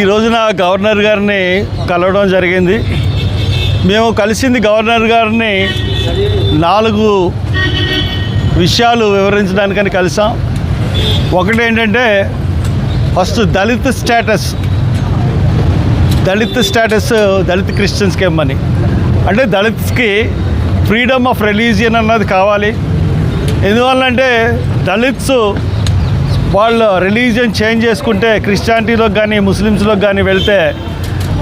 ఈ రోజున గవర్నర్ గారిని కలవడం జరిగింది. మేము కలిసింది గవర్నర్ గారిని 4 విషయాలు వివరించడానికని కలిసాం. ఒకటి ఏంటంటే ఫస్ట్ దళిత్ స్టేటస్ దళిత్ క్రిస్టియన్స్కి ఇవ్వమని. అంటే దళిత్స్కి ఫ్రీడమ్ ఆఫ్ రిలీజియన్ అన్నది కావాలి. ఎందువల్లంటే దళిత్స్ వాళ్ళు రిలీజియన్ చేంజ్ చేసుకుంటే క్రిస్టియానిటీలోకి కానీ ముస్లిమ్స్లోకి కానీ వెళ్తే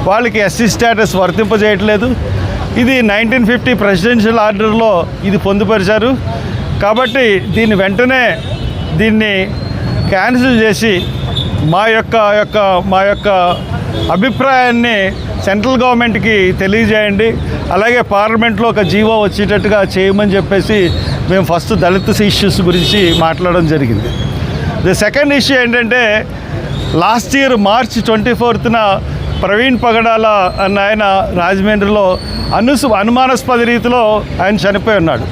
వాళ్ళకి ఎస్సీ స్టేటస్ వర్తింపజేయట్లేదు. ఇది 1950 ప్రెసిడెన్షియల్ ఆర్డర్లో ఇది పొందుపరిచారు. కాబట్టి వెంటనే దీన్ని క్యాన్సిల్ చేసి మా యొక్క అభిప్రాయాన్ని సెంట్రల్ గవర్నమెంట్కి తెలియజేయండి. అలాగే పార్లమెంట్లో ఒక జీవో వచ్చేటట్టుగా చేయమని చెప్పేసి మేము ఫస్ట్ దళిత ఇష్యూస్ గురించి మాట్లాడడం జరిగింది. ది సెకండ్ ఇష్యూ ఏంటంటే లాస్ట్ ఇయర్ మార్చి 24న ప్రవీణ్ పగడాల అన్న ఆయన రాజమండ్రిలో అనుమానాస్పద రీతిలో ఆయన చనిపోయి ఉన్నాడు.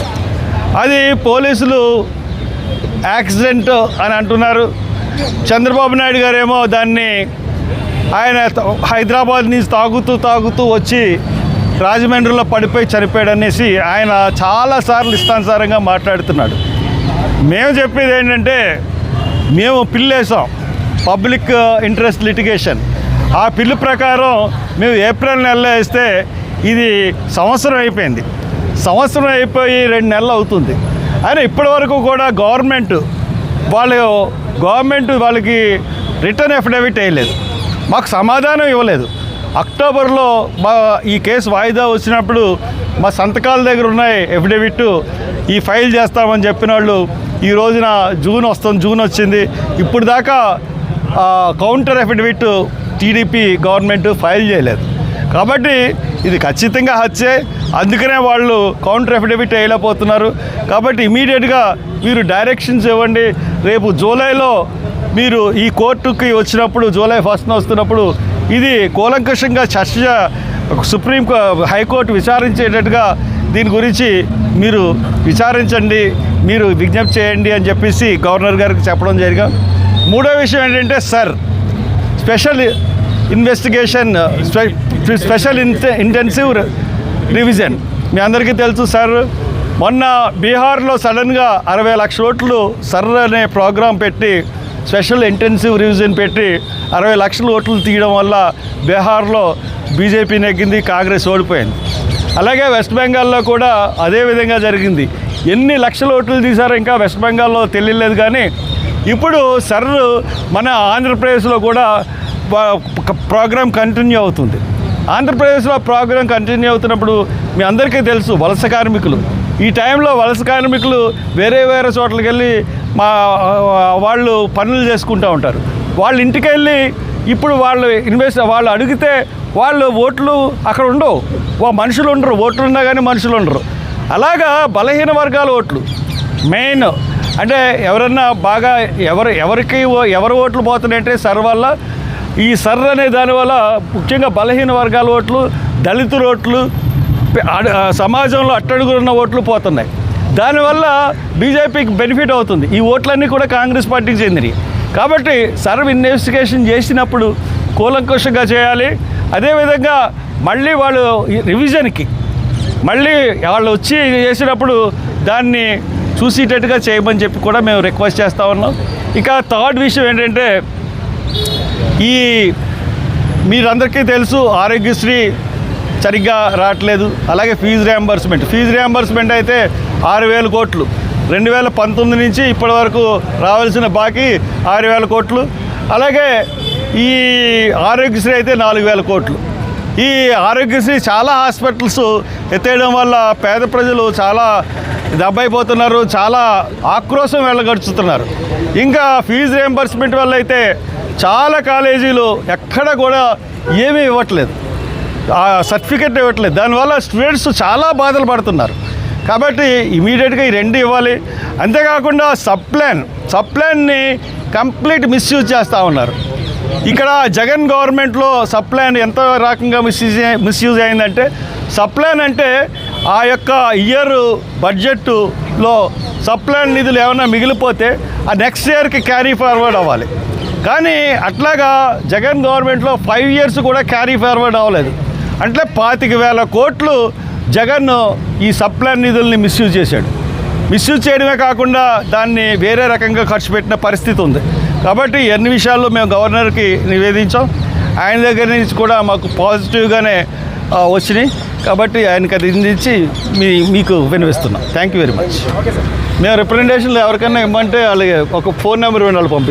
అది పోలీసులు యాక్సిడెంట్ అని అంటున్నారు. చంద్రబాబు నాయుడు గారేమో దాన్ని ఆయన హైదరాబాద్ నుంచి తాగుతూ వచ్చి రాజమండ్రిలో పడిపోయి చనిపోయాడు అనేసి ఆయన చాలాసార్లు ఇష్టానుసారంగా మాట్లాడుతున్నాడు. మేము చెప్పేది ఏంటంటే మేము పిల్లేసాం పబ్లిక్ ఇంట్రెస్ట్ లిటిగేషన్. ఆ పిల్లు ప్రకారం మేము ఏప్రిల్ నెలలో వేస్తే ఇది సంవత్సరం అయిపోయింది. సంవత్సరం అయిపోయి 2 నెలలు అవుతుంది. అయినా ఇప్పటివరకు కూడా గవర్నమెంట్ వాళ్ళకి రిటర్న్ అఫిడవిట్ వేయలేదు, మాకు సమాధానం ఇవ్వలేదు. అక్టోబర్లో ఈ కేసు వాయిదా వచ్చినప్పుడు మా సంతకాల దగ్గర ఉన్నాయి అఫిడవిట్, ఈ ఫైల్ చేస్తామని చెప్పిన వాళ్ళు ఈ రోజున జూన్ వచ్చింది. ఇప్పుడు దాకా counter affidavit TDP government file చేయలేదు. కాబట్టి ఇది ఖచ్చితంగా హత్యే. అందుకనే వాళ్ళు కౌంటర్ అఫిడవిట్ వేయలేకపోతున్నారు. కాబట్టి ఇమీడియట్గా మీరు డైరెక్షన్స్ ఇవ్వండి. రేపు జూలైలో మీరు ఈ కోర్టుకి వచ్చినప్పుడు, జూలై 1న వస్తున్నప్పుడు ఇది కూలంకషంగా సుప్రీం హైకోర్టు విచారించేటట్టుగా దీని గురించి మీరు విచారించండి, మీరు విజ్ఞప్తి చేయండి అని చెప్పేసి గవర్నర్ గారికి చెప్పడం జరిగాం. మూడో విషయం ఏంటంటే స్పెషల్ ఇంటెన్సివ్ రివిజన్. మీ అందరికీ తెలుసు సార్, మొన్న బీహార్లో సడన్గా 60 లక్షల ఓట్లు అనే ప్రోగ్రాం పెట్టి స్పెషల్ ఇంటెన్సివ్ రివిజన్ పెట్టి 60 లక్షల ఓట్లు తీయడం వల్ల బీహార్లో బీజేపీ నెగ్గింది, కాంగ్రెస్ ఓడిపోయింది. అలాగే వెస్ట్ బెంగాల్లో కూడా అదే విధంగా జరిగింది. ఎన్ని లక్షల ఓట్లు తీశారో ఇంకా వెస్ట్ బెంగాల్లో తెలియలేదు. కానీ ఇప్పుడు మన ఆంధ్రప్రదేశ్లో కూడా ప్రోగ్రాం కంటిన్యూ అవుతుంది. ఆంధ్రప్రదేశ్లో ప్రోగ్రాం కంటిన్యూ అవుతున్నప్పుడు మీ అందరికీ తెలుసు వలస కార్మికులు, ఈ టైంలో వలస కార్మికులు వేరే చోట్లకి వెళ్ళి వాళ్ళు పనులు చేసుకుంటూ ఉంటారు. వాళ్ళ ఇంటికి వెళ్ళి ఇప్పుడు వాళ్ళు అడిగితే వాళ్ళు ఓట్లు అక్కడ ఉండవు, మనుషులు ఉండరు, ఓట్లు ఉన్నా కానీ మనుషులు ఉండరు. అలాగా బలహీన వర్గాల ఓట్లు మెయిన్. అంటే ఎవరన్నా బాగా ఎవరు ఓట్లు పోతున్నాయంటే వల్ల ఈ అనే దానివల్ల ముఖ్యంగా బలహీన వర్గాల ఓట్లు, దళితుల ఓట్లు, సమాజంలో అట్టడుగున్న ఓట్లు పోతున్నాయి. దానివల్ల బీజేపీకి బెనిఫిట్ అవుతుంది. ఈ ఓట్లన్నీ కూడా కాంగ్రెస్ పార్టీకి చెందినవి. కాబట్టి ఇన్వెస్టిగేషన్ చేసినప్పుడు కూలంకషంగా చేయాలి. అదేవిధంగా మళ్ళీ వాళ్ళు రివిజన్కి వాళ్ళు వచ్చి చేసినప్పుడు దాన్ని చూసేటట్టుగా చేయమని చెప్పి కూడా మేము రిక్వెస్ట్ చేస్తూ ఉన్నాం. ఇక థర్డ్ విషయం ఏంటంటే మీరందరికీ తెలుసు ఆరోగ్యశ్రీ సరిగ్గా రావట్లేదు. అలాగే ఫీజు రియంబర్స్మెంట్ అయితే 6,000 కోట్లు 2019 నుంచి ఇప్పటి వరకు రావాల్సిన బాకీ 6,000 కోట్లు. అలాగే ఈ ఆరోగ్యశ్రీ అయితే 4,000 కోట్లు. ఈ ఆరోగ్యశ్రీ చాలా హాస్పిటల్స్ ఎత్తేయడం వల్ల పేద ప్రజలు చాలా దెబ్బైపోతున్నారు, చాలా ఆక్రోశం వెళ్ళగడుచుతున్నారు. ఇంకా ఫీజు రియంబర్స్మెంట్ వల్ల అయితే చాలా కాలేజీలు ఎక్కడ కూడా ఏమీ ఇవ్వట్లేదు, సర్టిఫికెట్ ఇవ్వట్లేదు. దానివల్ల స్టూడెంట్స్ చాలా బాధలు పడుతున్నారు. కాబట్టి ఇమీడియట్గా ఈ 2 ఇవ్వాలి. అంతేకాకుండా సప్లాన్ని కంప్లీట్ మిస్యూజ్ చేస్తూ ఉన్నారు. ఇక్కడ జగన్ గవర్నమెంట్లో సప్లాన్ ఎంత రకంగా మిస్యూజ్ అయిందంటే, సప్లాన్ అంటే ఆ యొక్క ఇయర్ బడ్జెట్లో సప్లాన్ నిధులు ఏమైనా మిగిలిపోతే ఆ నెక్స్ట్ ఇయర్కి క్యారీ ఫార్వర్డ్ అవ్వాలి. కానీ అట్లాగా జగన్ గవర్నమెంట్లో 5 years కూడా క్యారీ ఫార్వర్డ్ అవ్వలేదు. అంటే 25,000 కోట్లు జగన్ ఈ సప్లాన్ నిధుల్ని మిస్యూజ్ చేశాడు. మిస్యూజ్ చేయడమే కాకుండా దాన్ని వేరే రకంగా ఖర్చు పెట్టిన పరిస్థితి ఉంది. కాబట్టి ఎన్ని విషయాల్లో మేము గవర్నర్కి నివేదించాం. ఆయన దగ్గర నుంచి కూడా మాకు పాజిటివ్గానే వచ్చినాయి. కాబట్టి ఆయనకి అది అందించి మీకు వినిపిస్తున్నాం. Thank you very much. మేము రిప్రజెంటేషన్లు ఎవరికైనా ఇవ్వమంటే వాళ్ళకి ఒక ఫోన్ నెంబర్ వాళ్ళు పంపిస్తాం.